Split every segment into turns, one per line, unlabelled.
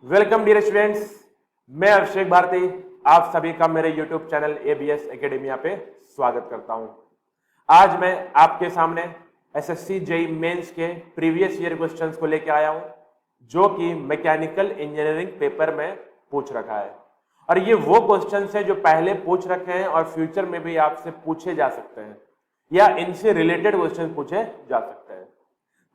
Welcome dear students, मैं अभिषेक भारती आप सभी का मेरे YouTube चैनल ABS एकेडमिया पे स्वागत करता हूं। आज मैं आपके सामने SSC जेईई मेंस के प्रीवियस ईयर क्वेश्चंस को लेकर आया हूं, जो कि मैकेनिकल इंजीनियरिंग पेपर में पूछ रखा है। और ये वो क्वेश्चंस है जो पहले पूछ रखे हैं और फ्यूचर में भी आपसे पूछे जा सकते हैं या इनसे रिलेटेड क्वेश्चन पूछे जा सकते हैं।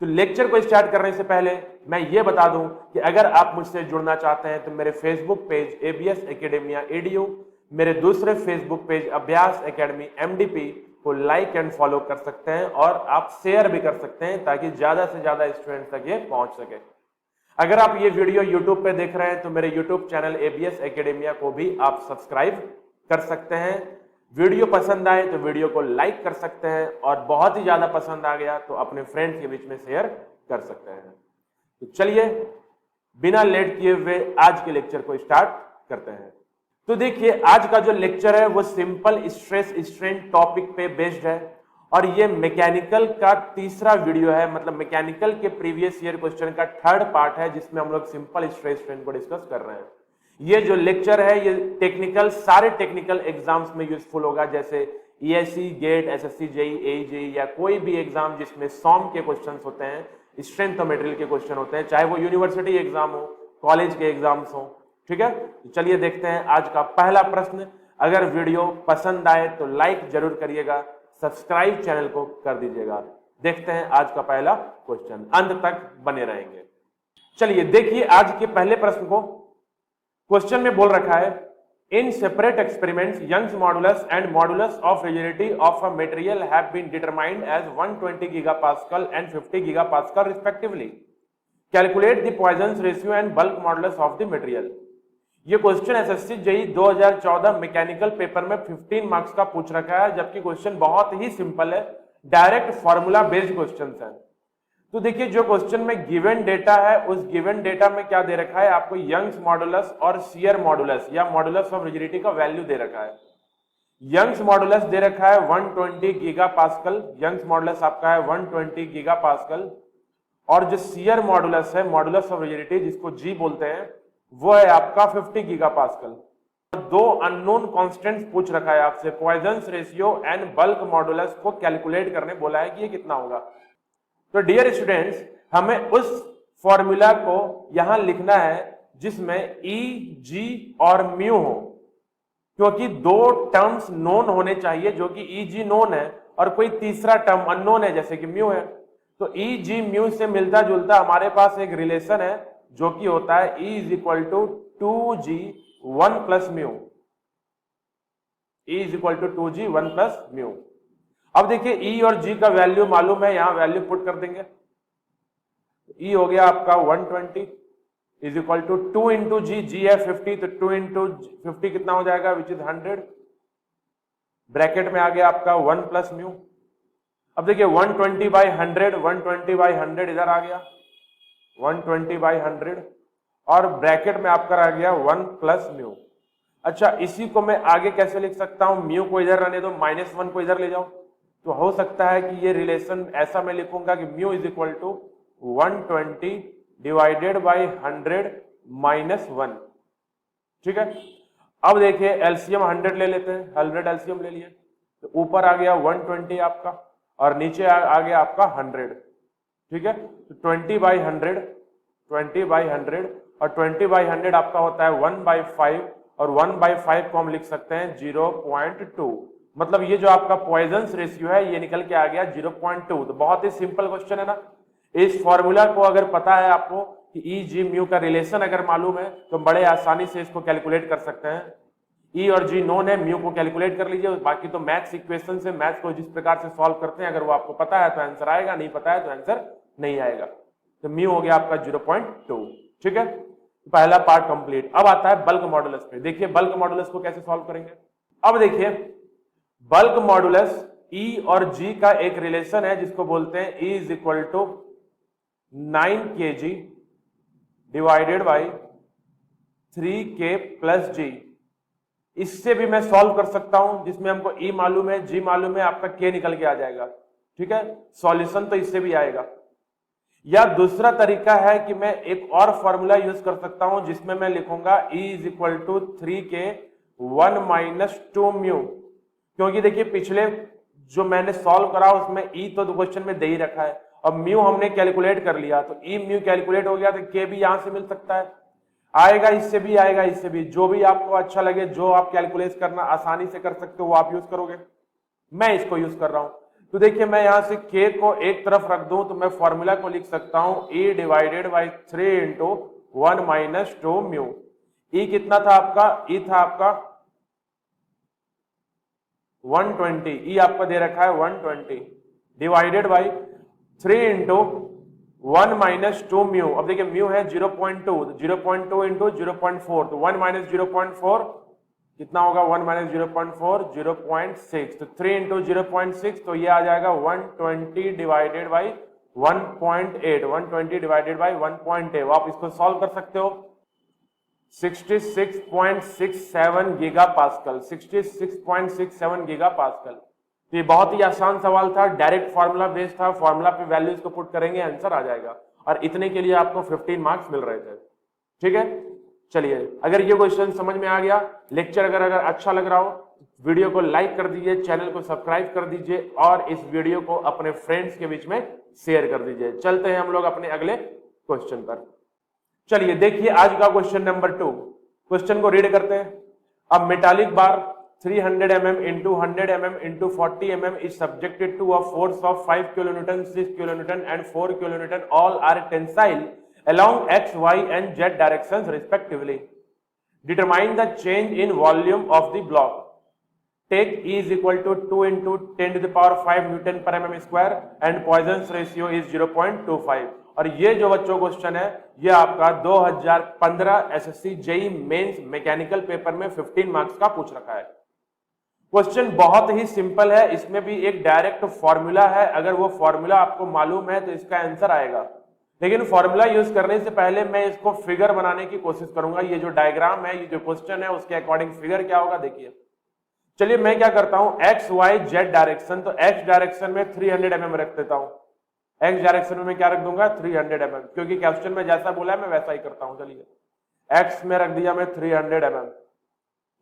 तो लेक्चर को स्टार्ट करने से पहले मैं ये बता दूं कि अगर आप मुझसे जुड़ना चाहते हैं तो मेरे Facebook page ABS academia EDU, मेरे दूसरे फेसबुक पेज अभ्यास एकेडमी MDP को लाइक एंड फॉलो कर सकते हैं और आप शेयर भी कर सकते हैं ताकि ज्यादा से ज्यादा स्टूडेंट्स तक ये पहुंच सके। अगर आप ये वीडियो YouTube पे देख रहे हैं तो मेरे YouTube चैनल ABS एकेडमिया को भी आप सब्सक्राइब कर सकते हैं। वीडियो पसंद आए तो वीडियो को लाइक कर सकते हैं और बहुत ही ज्यादा पसंद आ गया तो अपने फ्रेंड्स के बीच में शेयर कर सकते हैं। तो चलिए बिना लेट किए हुए आज के लेक्चर को स्टार्ट करते हैं। तो देखिए, आज का जो लेक्चर है वो सिंपल स्ट्रेस स्ट्रेन टॉपिक पे बेस्ड है और ये मैकेनिकल का तीसरा वीडियो है, मतलब मैकेनिकल के प्रीवियस ईयर क्वेश्चन का थर्ड पार्ट है जिसमें हम लोग सिंपल स्ट्रेस स्ट्रेन को डिस्कस कर रहे हैं। ये जो लेक्चर है ये टेक्निकल सारे टेक्निकल एग्जाम्स में यूजफुल होगा, जैसे ESE, GATE, SSC JEE, AE या कोई भी एग्जाम जिसमें सॉम के क्वेश्चंस होते हैं, स्ट्रेंथ ऑफ मटेरियल के क्वेश्चन होते हैं, चाहे वो यूनिवर्सिटी एग्जाम हो, कॉलेज के एग्जाम्स हो। ठीक है, तो चलिए देखते हैं आज का पहला प्रश्न। अगर वीडियो पसंद आए तो लाइक जरूर करिएगा, सब्सक्राइब चैनल को कर दीजिएगा। देखते हैं आज का पहला क्वेश्चन, अंत तक बने रहेंगे। चलिए देखिए आज के पहले प्रश्न को। क्वेश्चन में बोल रखा है, in separate experiments Young's modulus and modulus of rigidity of a material have been determined as 120 gigapascal and 50 gigapascal respectively. Calculate the Poisson ratio and bulk modulus of the material. ये question SSC JEE 2014 mechanical paper में 15 marks का पूछ रखा है, जबकि question बहुत ही simple है, direct formula based question है। तो देखिए जो क्वेश्चन में गिवन डेटा है उस गिवन डेटा में क्या दे रखा है, आपको यंग्स मॉडुलस और शियर मॉडुलस या मॉडुलस ऑफ रिजिडिटी का वैल्यू दे रखा है। यंग्स मॉडुलस दे रखा है 120 गीगापास्कल, यंग्स मॉडुलस आपका है 120 गीगापास्कल, और जो शियर मॉडुलस है, मॉडुलस ऑफ रिजिडिटी जिसको G बोलते हैं, वो है आपका 50 गीगापास्कल। दो अननोन कांस्टेंट्स पूछ रखा है आपसे, poison ratio and bulk modulus को कैलकुलेट करने बोला है कि ये कितना होगा। तो डियर स्टूडेंट्स, हमें उस फॉर्मूला को यहां लिखना है जिसमें E, G और म्यू हो, क्योंकि दो टर्म्स नोन होने चाहिए, जो कि E, G नोन है और कोई तीसरा टर्म अननोन है जैसे कि म्यू है। तो E, G, म्यू से मिलता जुलता हमारे पास एक रिलेशन है जो कि होता है E is equal to 2G 1 plus mu. E is equal to 2G 1 plus mu. अब देखिए E और G का वैल्यू मालूम है, यहां वैल्यू पुट कर देंगे। E हो गया आपका 120 is equal to 2 into G, G है 50, तो 2 इंटू 50 कितना हो जाएगा, विच इज 100। ब्रैकेट में आ गया आपका 1 प्लस म्यू। अब देखिए 120 बाई 100, 120 बाई 100 इधर आ गया 120 बाई 100 और ब्रैकेट में आपका आ गया 1 प्लस म्यू। अच्छा, इसी को मैं आगे कैसे लिख सकता हूं, म्यू को इधर रहने दो, -1 को इधर ले जाओ, तो हो सकता है कि ये रिलेशन ऐसा मैं लिखूंगा कि mu is equal to 120 divided by 100 -1। ठीक है, अब देखिए एलसीएम 100 ले लेते हैं, 100 एलसीएम ले लिए, तो ऊपर आ गया 120 आपका और नीचे आ गया आपका 100। ठीक है, तो 20 बाई 100 और 20 बाई 100 आपका होता है 1/5 और 1/5 को हम लिख सकते हैं 0.2। मतलब ये जो आपका पॉइजन रेशियो है ये निकल के आ गया 0.2। तो बहुत ही सिंपल क्वेश्चन है ना। इस फॉर्मूला को अगर पता है आपको कि E, G, म्यू का रिलेशन अगर मालूम है तो बड़े आसानी से इसको कैलकुलेट कर सकते हैं। E और G नोन है, म्यू को कैलकुलेट कर लीजिए। बाकी तो मैथ्स इक्वेशन से मैथ्स को जिस प्रकार से सॉल्व करते हैं, अगर वो आपको पता है तो आंसर आएगा, नहीं पता है तो आंसर नहीं आएगा। तो म्यू हो गया आपका 0.2। ठीक है, पहला पार्ट कंप्लीट। अब आता है बल्क मॉडुलस पे। देखिए बल्क मॉडुलस को कैसे सॉल्व करेंगे। अब देखिए बल्क मॉडुलस E और G का एक रिलेशन है जिसको बोलते हैं E is equal to 9 kg divided by 3K plus G। इससे भी मैं सॉल्व कर सकता हूं, जिसमें हमको E मालूम है, G मालूम है, आपका K निकल के आ जाएगा। ठीक है, सॉल्यूशन तो इससे भी आएगा। या दूसरा तरीका है कि मैं एक और फॉर्मूला यूज कर सकता हूं जिसमें मैं लिखूंगा E is equal to 3K 1 minus 2 mu, क्योंकि देखिए पिछले जो मैंने सॉल्व करा उसमें E तो क्वेश्चन में दे ही रखा है, अब म्यू हमने कैलकुलेट कर लिया तो E म्यू कैलकुलेट हो गया तो K भी यहां से मिल सकता है, आएगा इससे भी आएगा इससे भी, जो भी आपको अच्छा लगे, जो आप कैलकुलेट करना आसानी से कर सकते हो वो आप यूज करोगे। मैं इसको यूज कर रहा हूं, तो देखिए मैं यहां से K को एक तरफ रख दूं तो मैं फॉर्मूला को लिख सकता हूं E divided by 3 into 1 minus 2 mu. E कितना था आपका, E था आपका 120, E आपका दे रखा है 120 divided by 3 into 1 minus 2 mu. अब देखिए म्यू है 0.2, 0.2 इंटू 0.4, तो 1 माइनस 0.4 कितना होगा, 1 माइनस 0.4 0.6, तो 3 इंटू 0.6 तो ये आ जाएगा 120 डिवाइडेड बाई 1.8, 120 डिवाइडेड बाई 1.8। आप इसको सॉल्व कर सकते हो, 66.67 गीगा पास्कल, 66.67 गीगा पास्कल। तो ये बहुत ही आसान सवाल था, डायरेक्ट फॉर्मूला बेस्ड था, फॉर्मूला पे वैल्यूज को पुट करेंगे आंसर आ जाएगा, और इतने के लिए आपको 15 मार्क्स मिल रहे थे। ठीक है, चलिए अगर ये क्वेश्चन समझ में आ गया, लेक्चर अगर अच्छा लग रहा हो, वीडियो को लाइक कर दीजिए, चैनल को सब्सक्राइब कर दीजिए और इस वीडियो को अपने फ्रेंड्स के बीच में शेयर कर दीजिए। चलते हैं हम लोग अपने अगले क्वेश्चन पर। चलिए देखिए आज का क्वेश्चन नंबर 2, क्वेश्चन को रीड करते हैं। अब metallic bar 300 mm into 100 mm into 40 mm is subjected to a force of 5 kilonewton, 6 kilonewton and 4 kilonewton. All are tensile along x, y and z directions respectively. Determine the change in volume of the block. Take E is equal to 2 into 10 to the power 5 Newton per mm square and Poisson's ratio is 0.25। और ये जो बच्चों question है ये आपका 2015 SSC JEE mains mechanical paper में 15 marks का पूछ रखा है। क्वेश्चन बहुत ही सिंपल है, इसमें भी एक डायरेक्ट फॉर्मूला है, अगर वो फॉर्मूला आपको मालूम है तो इसका आंसर आएगा, लेकिन फॉर्मूला यूज करने से पहले मैं इसको फिगर बनाने की कोशिश करूंगा। ये जो डायग्राम है, ये जो क्वेश्चन है उसके अकॉर्डिंग फिगर क्या होगा देखिए। चलिए मैं क्या करता हूं, एक्स वाई जेड डायरेक्शन, तो एक्स डायरेक्शन में 300 mm रख देता हूं, एक्स डायरेक्शन में मैं क्या रख दूंगा 300 mm, क्योंकि क्वेश्चन में जैसा बोला है मैं वैसा ही करता हूं। चलिए एक्स में रख दिया मैं 300 mm,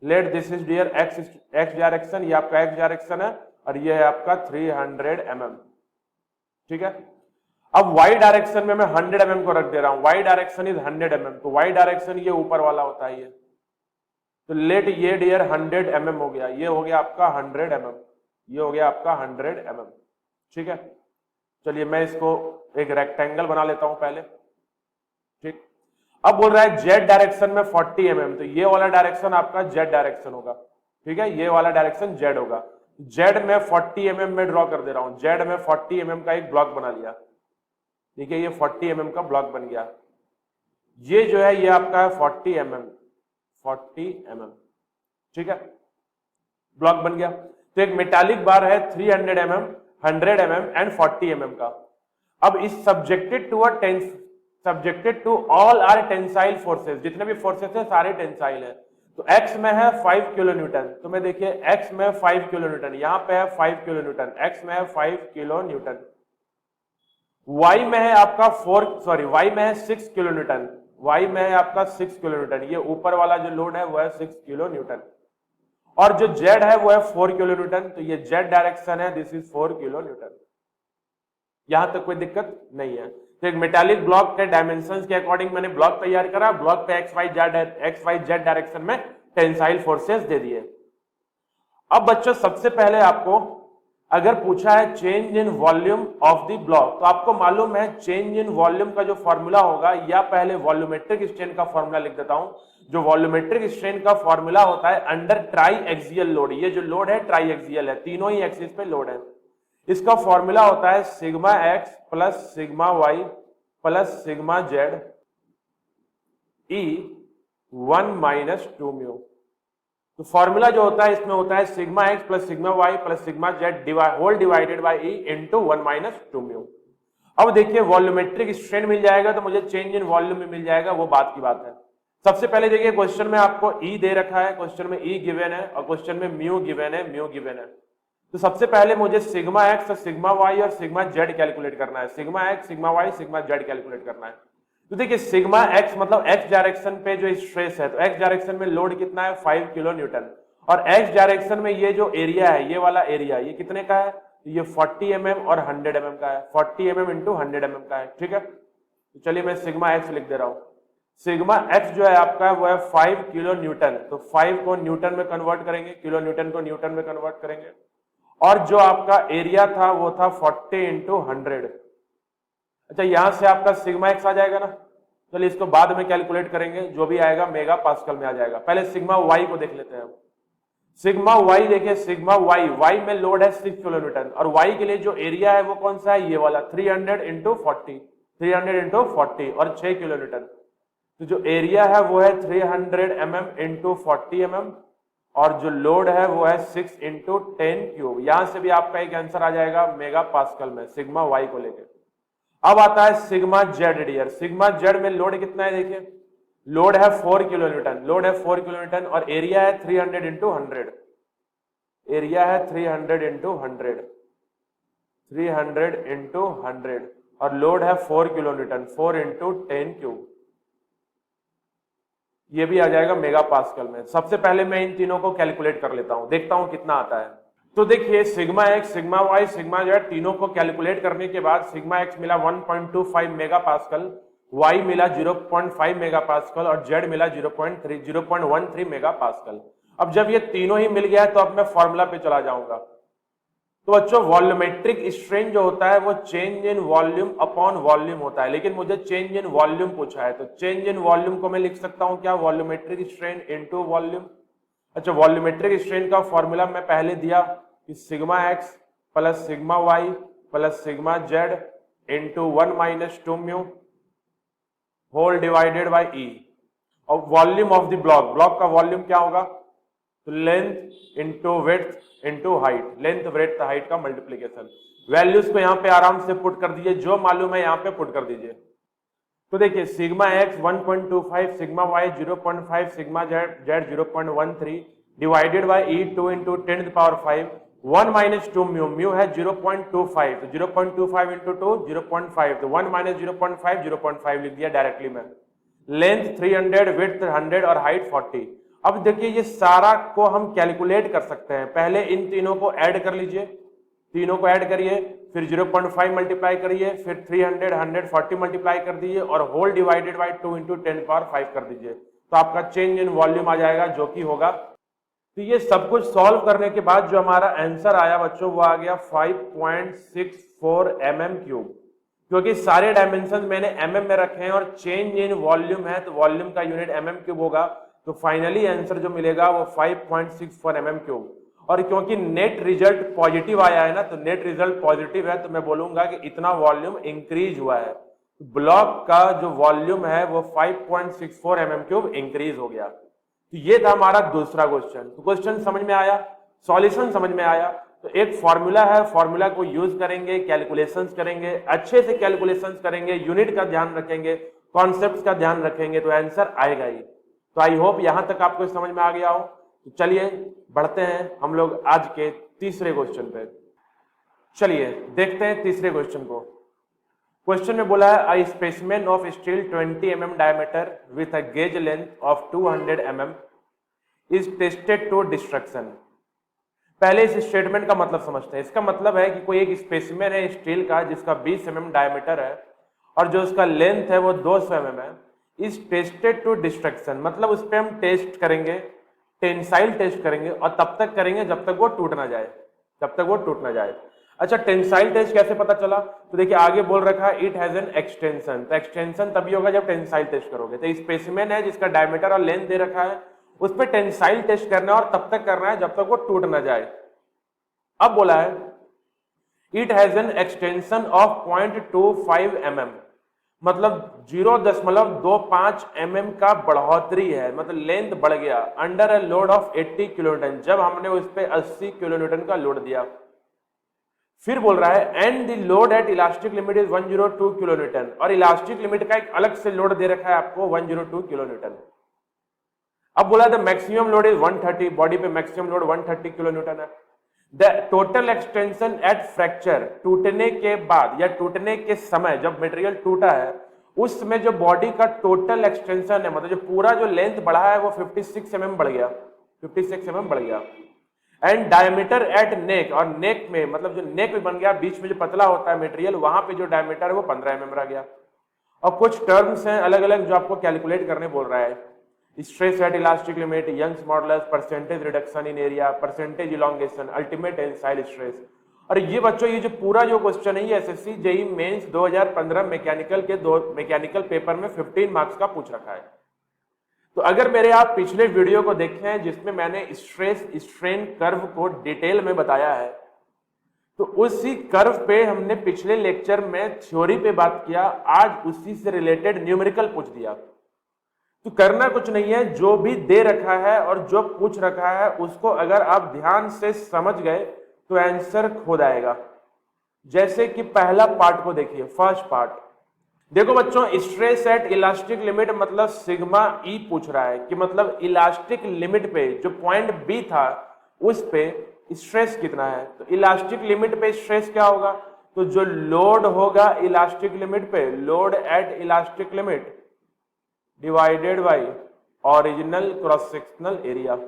let this is dear x direction, ये आपका एक्स डायरेक्शन है और ये है आपका 300 mm। ठीक है, अब वाई डायरेक्शन में मैं 100 mm को रख दे रहा हूं, वाई डायरेक्शन इज 100 mm, तो वाई डायरेक्शन ये ऊपर वाला होता है ये, तो लेट ये डियर 100 mm हो गया, ये हो गया आपका 100 mm, ये हो गया आपका 100 mm। ठीक है, चलिए मैं इसको एक रेक्टेंगल बना लेता हूं पहले। ठीक, अब बोल रहा है जेड डायरेक्शन में 40 mm, तो ये वाला डायरेक्शन आपका जेड डायरेक्शन होगा। ठीक है, ये वाला डायरेक्शन जेड होगा, जेड में 40 mm में ड्रॉ कर दे रहा हूं, जेड में 40 mm का एक ब्लॉक बना लिया। ठीक है, ये 40 mm का ब्लॉक बन गया, ये जो है ये आपका है 40 mm। ठीक है, ब्लॉक बन गया। तो एक मेटालिक बार है 300 mm, 100 mm एंड 40 mm का। अब इस subjected to all are tensile forces, जितने भी फोर्सेस है सारे टेंसाइल है। तो x में है 5 किलो न्यूटन, तो मैं देखिए x में 5 किलो न्यूटन, यहां पे है 5 किलो न्यूटन, x में है 5 किलो न्यूटन। y में है आपका y में है 6 किलो न्यूटन, y में है आपका 6 किलो न्यूटन, ये ऊपर वाला जो लोड है वो है 6 किलो न्यूटन, और जो z है वो है 4 किलो न्यूटन, तो ये z डायरेक्शन है, दिस इज 4 किलो न्यूटन। यहां तक कोई दिक्कत नहीं है। तो एक मेटालिक ब्लॉक के डायमेंशंस के अकॉर्डिंग मैंने ब्लॉक तैयार करा, ब्लॉक पे एक्स वाई जेड डायरेक्शन में टेंसाइल फोर्सेस दे दिए। अब बच्चों सबसे पहले आपको अगर पूछा है change in volume of the block, तो आपको मालूम है चेंज इन वॉल्यूम का जो फॉर्मूला होगा, या पहले वॉल्यूमेट्रिक स्ट्रेन का फॉर्मूला लिख देता हूं। जो वॉल्यूमेट्रिक स्ट्रेन का फॉर्मूला होता है अंडर ट्राई एक्सियल लोड, ये जो लोड है ट्राई एक्सियल है, तीनों ही एक्सिस पे लोड है, इसका फॉर्मूला होता है sigma X plus sigma Y plus sigma Z E 1 minus 2 mu. तो फॉर्मूला जो होता है इसमें होता है sigma X plus sigma Y plus sigma Z whole divided by E into 1 minus 2 mu. अब देखिए वॉल्यूमेट्रिक स्ट्रेन मिल जाएगा तो मुझे चेंज इन वॉल्यूम में मिल जाएगा, वो बात की बात है। सबसे पहले देखिए क्वेश्चन में आपको ई दे रखा है, क्वेश्चन में ई गिवन है और क्वेश्चन में म्यू गिवन है, म्यू गिवन है। तो सबसे पहले मुझे सिग्मा एक्स और सिग्मा वाई और सिग्मा जेड कैलकुलेट करना है। Sigma x, sigma y, sigma z calculate करना है। तो देखिए सिग्मा एक्स मतलब एक्स डायरेक्शन पे जो स्ट्रेस है, तो एक्स डायरेक्शन में लोड कितना है 5 किलो न्यूटन, और एक्स डायरेक्शन में ये जो एरिया है, ये वाला एरिया ये कितने का है, ये 40 mm और 100 mm का है, 40 mm इंटू 100 mm का है, ठीक है। तो चलिए मैं सिग्मा एक्स लिख दे रहा हूं। सिग्मा एक्स जो है आपका वो है 5 किलो न्यूटन, तो 5 को न्यूटन में कन्वर्ट करेंगे, किलो न्यूटन को न्यूटन में कन्वर्ट करेंगे, और जो आपका एरिया था वो था 40 इंटू 100। अच्छा यहां से आपका सिग्मा एक्स आ जाएगा ना, चलिए इसको बाद में कैलकुलेट करेंगे, जो भी आएगा मेगा पास्कल में आ जाएगा। पहले सिग्मा वाई को देख लेते हैं। सिग्मा वाई देखिए, सिग्मा वाई, वाई में लोड है 6 किलो न्यूटन, और वाई के लिए जो एरिया है वो कौन सा है, ये वाला 300 इंटू 40, 300 इंटू 40 और 6 किलो न्यूटन। तो जो एरिया है वो है 300 mm इंटू 40 mm, और जो लोड है वो है 6 इंटू 10 क्यूब। यहां से भी आपका एक आंसर आ जाएगा मेगा पास्कल में सिग्मा वाई को लेकर। अब आता है sigma z dear. Sigma z में लोड कितना है, देखिए लोड है 4 किलो न्यूटन, लोड है 4 किलो न्यूटन, और एरिया है 300 इंटू 100, एरिया है 300 इंटू 100, 300 इंटू 100, और लोड है 4 किलो न्यूटन, 4 इंटू 10 क्यूब। ये भी आ जाएगा मेगा पास्कल में। सबसे पहले मैं इन तीनों को कैलकुलेट कर लेता हूं, देखता हूं कितना आता है। तो देखिए sigma x, sigma y, sigma z तीनों को कैलकुलेट करने के बाद सिग्मा एक्स मिला 1.25 मेगा पास्कल, वाई मिला 0.5 मेगा पास्कल, और जेड मिला 0.13 मेगा पास्कल। अब जब ये तीनों ही मिल गया है तो अब मैं फॉर्मूला पे चला जाऊंगा। तो बच्चों वॉल्यूमेट्रिक स्ट्रेन जो होता है वो change in volume upon volume होता है, लेकिन मुझे चेंज इन वॉल्यूम पूछा है, तो चेंज इन वॉल्यूम को मैं लिख सकता हूं क्या, वॉल्यूमेट्रिक स्ट्रेन इनटू वॉल्यूम। अच्छा वॉल्यूमेट्रिक स्ट्रेन का फॉर्मूला मैं पहले दिया कि sigma X plus sigma Y plus sigma Z into 1 minus 2 mu whole divided by E, और volume of the block, block का वॉल्यूम क्या होगा, तो length into width into height, length breadth height का मल्टीप्लीकेशन। वैल्यूज को यहाँ पे आराम से पुट कर दीजिए, जो मालूम है यहाँ पे पुट कर दीजिए। तो देखिए sigma x 1.25, sigma y 0.5, sigma z 0.13 divided by E 2 into 10 to the power 5, 1 minus 2 mu, mu है 0.25, तो 0.25 इंटू 2 0.5, तो 1 माइनस 0.5 0.5 लिख दिया डायरेक्टली में। लेंथ 300, विड्थ 100 और हाइट 40। अब देखिए ये सारा को हम कैलकुलेट कर सकते हैं। पहले इन तीनों को ऐड कर लीजिए, तीनों को ऐड करिए, फिर 0.5 मल्टीप्लाई करिए, फिर 300 100 40 मल्टीप्लाई कर दीजिए, और whole divided by 2 into 10 power 5 कर दीजिए, तो आपका चेंज इन वॉल्यूम आ जाएगा जो कि होगा। तो ये सब कुछ सॉल्व करने के बाद जो हमारा आंसर आया बच्चों वो आ गया 5.64 mm क्यूब, क्योंकि सारे डायमेंशन मैंने mm में रखे हैं और चेंज इन वॉल्यूम है तो वॉल्यूम का यूनिट mm क्यूब होगा, तो फाइनली आंसर जो मिलेगा वो 5.64 mm क्यूब। और क्योंकि नेट रिजल्ट पॉजिटिव आया है ना, तो नेट रिजल्ट पॉजिटिव है तो मैं बोलूंगा कि इतना वॉल्यूम इंक्रीज हुआ है, ब्लॉक का जो वॉल्यूम है वो 5.64 mm क्यूब इंक्रीज हो गया। तो ये था हमारा दूसरा क्वेश्चन। तो क्वेश्चन समझ में आया, सॉल्यूशन समझ में आया। तो एक फॉर्मूला है, फॉर्मूला को यूज करेंगे, कैलकुलेशंस करेंगे, अच्छे से कैलकुलेशंस करेंगे, यूनिट का ध्यान रखेंगे, कॉन्सेप्ट्स का ध्यान रखेंगे, तो आंसर आएगा ही। तो आई होप यहां तक आपको समझ में आ गया हो। तो चलिए बढ़ते हैं हम लोग आज के तीसरे क्वेश्चन पे। चलिए देखते हैं तीसरे क्वेश्चन को। क्वेश्चन में बोला है, a specimen of steel 20 mm diameter with a gauge length of 200 mm is tested to destruction. पहले इस स्टेटमेंट का मतलब समझते हैं। इसका मतलब है कि कोई एक स्पेसिमेन है स्टील का जिसका 20 mm डायमीटर है और जो उसका लेंथ है वो 200 mm है, इज टेस्टेड टू डिस्ट्रक्शन, मतलब उस पर हम टेस्ट करेंगे, टेंसाइल टेस्ट करेंगे, और तब तक करेंगे जब तक वो टूट ना जाए, जब तक वो टूट ना जाए। अच्छा टेंसाइल टेस्ट कैसे पता चला, तो देखिए आगे बोल रखा है इट हैज एन एक्सटेंशन, तो एक्सटेंशन तभी होगा जब टेंसाइल टेस्ट करोगे। तो स्पेसिमेन है जिसका डायमीटर और लेंथ दे रखा है, उस पर टेंसाइल टेस्ट करना है और तब तक करना है जब तक वो टूट ना जाए। अब बोला है it has an extension of 0.25 mm, मतलब 0.25 mm का बढ़ोतरी है, मतलब लेंथ बढ़ गया, under a load of 80 kilonewton, जब हमने उस पर 80 किलोन्यूटन का लोड दिया। फिर बोल रहा है and the load at elastic limit is 102 kilonewton, और इलास्टिक लिमिट का एक अलग से लोड दे रखा है आपको 102 किलोन्यूटन। अब बोला था मैक्सिमम लोड इज 130, बॉडी पे मैक्सिमम लोड 130 किलोन्यूटन है। The total extension eight fracture, टूटने के बाद या टूटने के समय जब मटेरियल टूटा है उसमें जो बॉडी का टोटल एक्सटेंशन है, मतलब जो पूरा जो लेंथ बढ़ा है वो 56 mm बढ़ गया, 56 mm बढ़ गया। एंड डायमीटर एट नेक, और नेक में मतलब जो नेक भी बन गया, बीच में जो पतला होता है मटेरियल, वहां पे जो डायमीटर है वो 15 mm रह गया। और कुछ टर्म्स हैं अलग अलग जो आपको कैलकुलेट करने बोल रहा है। Stress at elastic limit, Young's modulus, percentage reduction in area, percentage elongation, ultimate tensile stress. और ये बच्चों ये जो पूरा जो क्वेश्चन है ये एसएससी जेईई मेंस 2015 मैकेनिकल के मैकेनिकल पेपर में 15 मार्क्स का पूछ रखा है। तो अगर मेरे आप पिछले वीडियो को देखे हैं जिसमें मैंने स्ट्रेस स्ट्रेन कर्व को डिटेल में बताया है, तो उसी कर्व पे हमने पिछले लेक्चर में थ्योरी पे बात किया, आज उसी से रिलेटेड न्यूमेरिकल पूछ दिया। तो करना कुछ नहीं है, जो भी दे रखा है और जो पूछ रखा है उसको अगर आप ध्यान से समझ गए तो आंसर खुद आएगा। जैसे कि पहला पार्ट को देखिए, फर्स्ट पार्ट देखो बच्चों, स्ट्रेस एट इलास्टिक लिमिट मतलब सिग्मा ई पूछ रहा है कि मतलब इलास्टिक लिमिट पे जो पॉइंट बी था उस पे स्ट्रेस कितना है। तो इलास्टिक लिमिट पे स्ट्रेस क्या होगा, तो जो लोड होगा इलास्टिक लिमिट पे, load at elastic limit divided by original cross sectional area.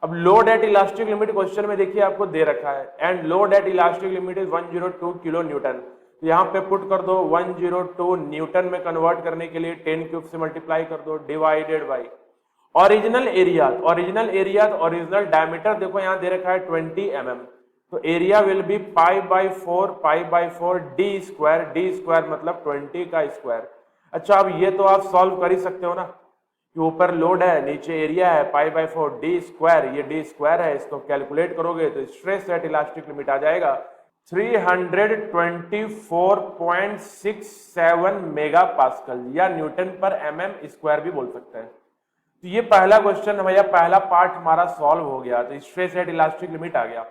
अब load at elastic limit question में देखिए आपको दे रखा है, and load at elastic limit is 102 kilo newton. तो यहाँ पे पुट कर दो 102 न्यूटन में कन्वर्ट करने के लिए 10 क्यूब से मल्टीप्लाई कर दो, divided by original area. Original area तो ओरिजिनल डायमीटर देखो यहाँ दे रखा है 20 mm, तो area will be pi by 4 D square, D square मतलब 20 का स्क्वायर। अच्छा अब ये तो आप सॉल्व कर ही सकते हो ना, कि ऊपर लोड है नीचे एरिया है, पाई बाई 4 डी स्क्वायर, ये डी स्क्वायर है, इसको कैलकुलेट करोगे तो स्ट्रेस एट इलास्टिक लिमिट आ जाएगा 324.67 मेगा पास्कल, या न्यूटन पर mm स्क्वायर भी बोल सकते हैं। तो ये पहला क्वेश्चन भैया, पहला पार्ट हमारा सॉल्व हो गया, तो स्ट्रेस एट इलास्टिक लिमिट आ गया।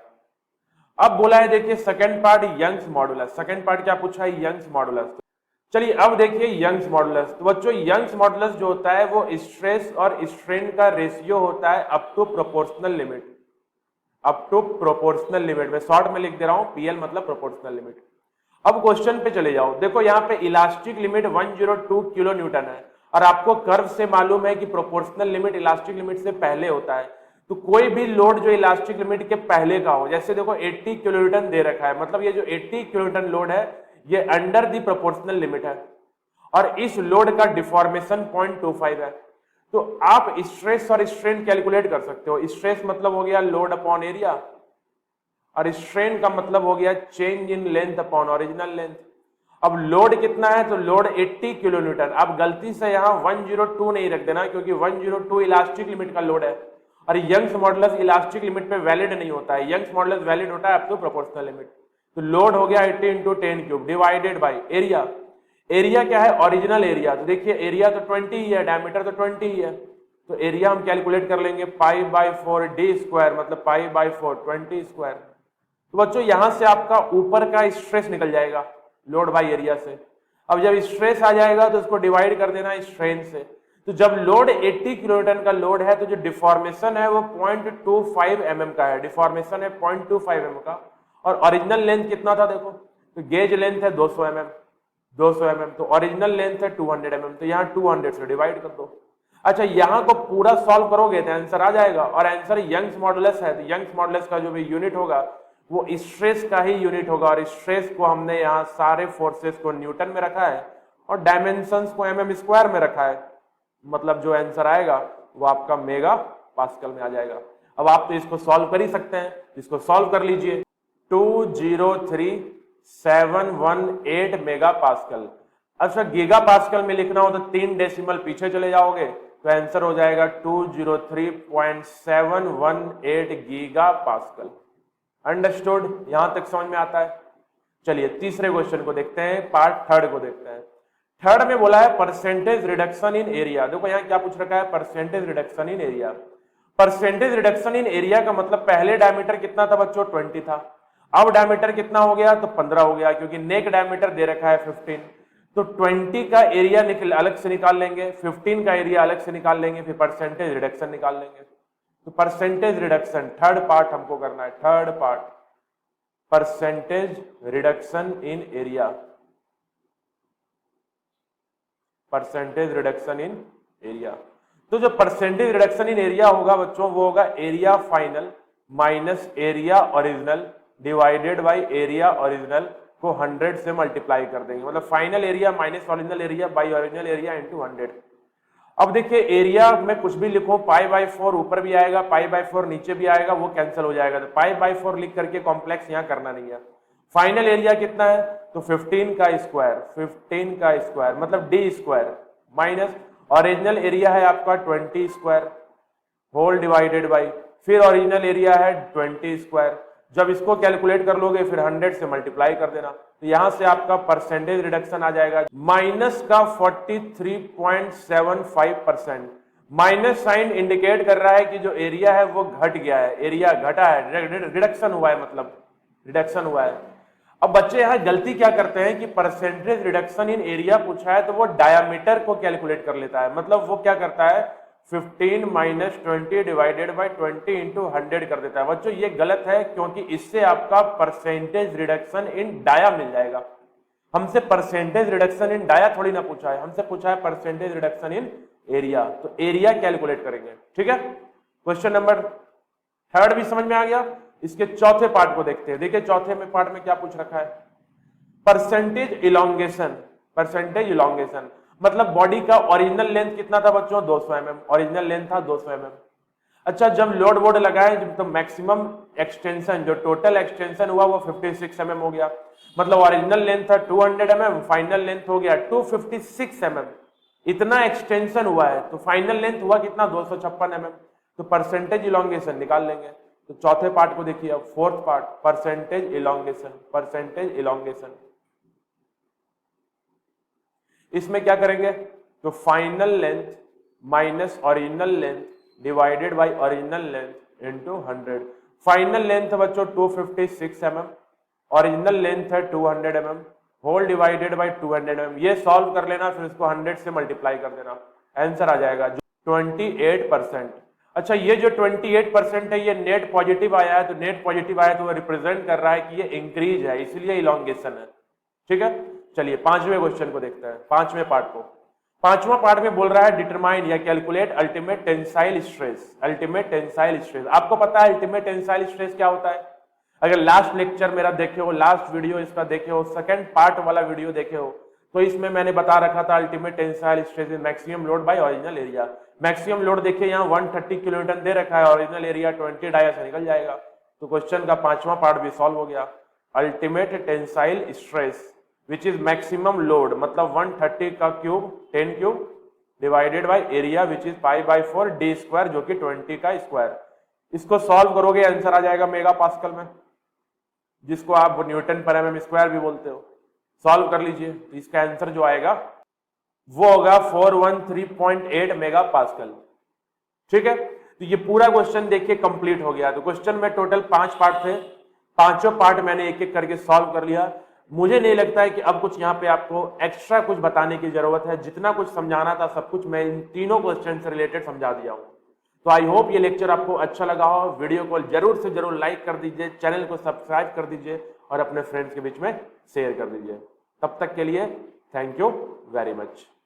अब बोला है देखिए second part Young's modulus. Second part क्या पूछा है, यंग्स मॉडुलस। चलिए अब देखिए यंग्स मॉडुलस। तो बच्चों यंग्स मॉडुलस जो होता है वो स्ट्रेस और स्ट्रेन का रेशियो होता है up to proportional limit, up to proportional limit. मैं शॉर्ट में लिख दे रहा हूं, पीएल मतलब प्रोपोर्शनल लिमिट। अब क्वेश्चन पे चले जाओ, देखो यहाँ पे इलास्टिक लिमिट 102 किलो न्यूटन है, और आपको कर्व से मालूम है कि प्रोपोर्शनल लिमिट इलास्टिक लिमिट से पहले होता है। तो कोई भी लोड जो इलास्टिक लिमिट के पहले का हो, जैसे देखो 80 किलो न्यूटन दे रखा है, मतलब ये जो 80 किलो न्यूटन लोड है ये अंडर दी प्रोपोर्शनल लिमिट है, और इस लोड का डिफॉर्मेशन 0.25 है। तो आप स्ट्रेस और स्ट्रेन कैलकुलेट कर सकते हो। स्ट्रेस मतलब हो गया लोड अपॉन एरिया, और स्ट्रेन का मतलब हो गया change in length upon original length. अब लोड कितना है, तो लोड 80 किलो न्यूटन। आप गलती से यहाँ 102 नहीं रख देना, क्योंकि 102 इलास्टिक लिमिट का लोड है, और यंग्स मॉडुलस इलास्टिक लिमिट पे वैलिड नहीं होता है। यंग्स मॉडुलस वैलिड होता है अप टू प्रोपोर्शनल लिमिट। तो लोड हो गया 80 into 10 cube divided by area. Area क्या है, ओरिजिनल एरिया। तो देखिए एरिया तो 20 ही है, डायमीटर तो 20 ही है, तो एरिया हम कैलकुलेट कर लेंगे पाई बाई 4 डी स्क्वायर मतलब पाई बाई 4 20 स्क्वायर। तो बच्चों यहां से आपका ऊपर का स्ट्रेस निकल जाएगा लोड बाई एरिया से। अब जब स्ट्रेस आ जाएगा तो उसको डिवाइड कर देना स्ट्रेन से। तो जब लोड 80 किलोन्यूटन का लोड है तो जो डिफॉर्मेशन है वो 0.25 mm का है, डिफॉर्मेशन है 0.25 mm का। और ओरिजिनल लेंथ कितना था देखो, तो गेज लेंथ है 200 mm, 200 mm, तो ओरिजिनल लेंथ है 200 mm, तो यहाँ 200 से डिवाइड कर दो। अच्छा यहाँ को पूरा सॉल्व करोगे तो आंसर आ जाएगा, और आंसर यंग्स मॉडुलस है। तो यंग्स मॉडुलस का जो भी यूनिट होगा वो स्ट्रेस का ही यूनिट होगा, और स्ट्रेस को हमने यहाँ सारे फोर्सेस को न्यूटन में रखा है और डायमेंशंस को mm स्क्वायर में रखा है। मतलब जो आंसर आएगा वो आपका मेगा पास्कल में आ जाएगा। अब आप तो इसको सॉल्व कर ही सकते हैं, इसको सॉल्व कर लीजिए। 203718 मेगा पास्कल। अच्छा गीगा पास्कल में लिखना हो तो 3 डेसिमल पीछे चले जाओगे तो आंसर हो जाएगा 203.718 गीगा पास्कल। अंडरस्टूड, यहां तक समझ में आता है। चलिए तीसरे क्वेश्चन को देखते हैं, पार्ट थर्ड को देखते हैं। थर्ड में बोला है परसेंटेज रिडक्शन इन एरिया। देखो यहाँ क्या पूछ रखा है, percentage reduction in area. Percentage reduction in area का मतलब पहले डायमीटर कितना था बच्चों, 20 था, अब डायमीटर कितना हो गया, तो 15 हो गया, क्योंकि नेक डायमीटर दे रखा है 15। तो 20 का एरिया अलग से निकाल लेंगे, 15 का एरिया अलग से निकाल लेंगे, फिर परसेंटेज रिडक्शन निकाल लेंगे। तो परसेंटेज रिडक्शन थर्ड पार्ट हमको करना है, third part percentage reduction in area, percentage reduction in area. तो जो परसेंटेज रिडक्शन इन एरिया होगा बच्चों वो होगा area final minus area original divided by area original को 100 से मल्टीप्लाई कर देंगे, मतलब final area minus original area bye original area into 100। अब देखिए एरिया में कुछ भी लिखो, पाई बाय 4 ऊपर भी आएगा, पाई बाय 4 नीचे भी आएगा, वो कैंसिल हो जाएगा, तो पाई बाय 4 लिख करके कॉम्प्लेक्स यहां करना नहीं है। फाइनल एरिया कितना है, तो 15 का स्क्वायर, 15 का स्क्वायर मतलब D square minus original area है आपका 20 स्क्वायर होल डिवाइडेड बाई, फिर ओरिजिनल एरिया है 20 स्क्वायर। जब इसको कैलकुलेट कर लोगे फिर 100 से मल्टीप्लाई कर देना, तो यहां से आपका परसेंटेज रिडक्शन आ जाएगा माइनस का 43.75%। माइनस साइन इंडिकेट कर रहा है कि जो एरिया है वो घट गया है, एरिया घटा है, रिडक्शन हुआ है, मतलब रिडक्शन हुआ है। अब बच्चे यहां गलती क्या करते हैं कि परसेंटेज रिडक्शन इन एरिया पूछा है तो वो डायामीटर को कैलकुलेट कर लेता है, मतलब वो क्या करता है 15 माइनस 20 डिवाइडेड बाई 20 इंटू 100 कर देता है। बच्चों ये गलत है, क्योंकि इससे आपका परसेंटेज रिडक्शन इन डाया मिल जाएगा। हमसे परसेंटेज रिडक्शन इन डाया थोड़ी ना पूछा है, हमसे पूछा है परसेंटेज रिडक्शन इन एरिया, तो एरिया कैलकुलेट करेंगे। ठीक है, क्वेश्चन नंबर थर्ड भी समझ में आ गया। इसके चौथे पार्ट को देखते हैं। देखिए चौथे में पार्ट में क्या पूछ रखा है, परसेंटेज इलोंगेशन, परसेंटेज इलोंगेशन मतलब बॉडी का ओरिजिनल लेंथ कितना था बच्चों 200 mm, ओरिजिनल लेंथ था 200 mm। अच्छा जब लोड वोड लगाए तो मैक्सिमम एक्सटेंशन जो टोटल एक्सटेंशन हुआ वो 56 mm हो गया, मतलब ओरिजिनल लेंथ था 200 mm, फाइनल लेंथ हो गया 256 mm। इतना एक्सटेंशन हुआ है तो फाइनल लेंथ हुआ कितना 256 mm, तो परसेंटेज इलोंगेशन निकाल लेंगे। तो चौथे पार्ट को देखिए अब, fourth part percentage elongation, percentage elongation. इसमें क्या करेंगे, तो final length minus original length divided by original length into 100। Final length बच्चों 256 mm, ओरिजिनल लेंथ है 200 mm, whole divided by 200 mm। ये सॉल्व कर लेना, फिर इसको 100 से मल्टीप्लाई कर देना, आंसर आ जाएगा 28%। अच्छा ये जो 28% है ये नेट पॉजिटिव आया है, तो नेट पॉजिटिव आया तो वो रिप्रेजेंट कर रहा है कि ये इंक्रीज है, इसलिए इलोंगेशन है। ठीक है, चलिए पांचवें क्वेश्चन को देखते हैं, पांचवें पार्ट को। पांचवा पार्ट में बोल रहा है डिटरमाइन या calculate ultimate tensile stress, ultimate tensile stress. आपको पता है अल्टीमेट टेंसाइल स्ट्रेस क्या होता है, अगर लास्ट लेक्चर मेरा देखे हो, लास्ट वीडियो इसका देखे हो, सेकंड पार्ट वाला वीडियो देखे हो, तो इसमें मैंने बता रखा था ultimate tensile stress is maximum load bye original area. Maximum load देखिए यहाँ 130 किलोन्यूटन दे रखा है, ओरिजिनल एरिया 20 डाया से निकल जाएगा। तो क्वेश्चन का पांचवा पार्ट भी सॉल्व हो गया। Ultimate tensile stress which is maximum load मतलब 130 का cube 10 cube divided by area which is pi by 4 D square जो कि 20 का स्क्वायर। इसको सॉल्व करोगे आंसर आ जाएगा मेगा पास्कल में, जिसको आप न्यूटन पर एमएम स्क्वायर भी बोलते हो। सॉल्व कर लीजिए, तो इसका आंसर जो आएगा वो होगा 413.8 मेगा पास्कल। ठीक है, तो ये पूरा क्वेश्चन देखिए कंप्लीट हो गया। तो क्वेश्चन में टोटल 5 पार्ट थे, पांचों पार्ट मैंने एक एक करके सॉल्व कर लिया। मुझे नहीं लगता है कि अब कुछ यहाँ पे आपको एक्स्ट्रा कुछ बताने की जरूरत है, जितना कुछ समझाना था सब कुछ मैं इन तीनों क्वेश्चन से रिलेटेड समझा दिया हूं। तो आई होप ये लेक्चर आपको अच्छा लगा हो। वीडियो को जरूर से जरूर लाइक कर दीजिए, चैनल को सब्सक्राइब कर दीजिए और अपने फ्रेंड्स के बीच में शेयर कर दीजिए। तब तक के लिए थैंक यू वेरी मच।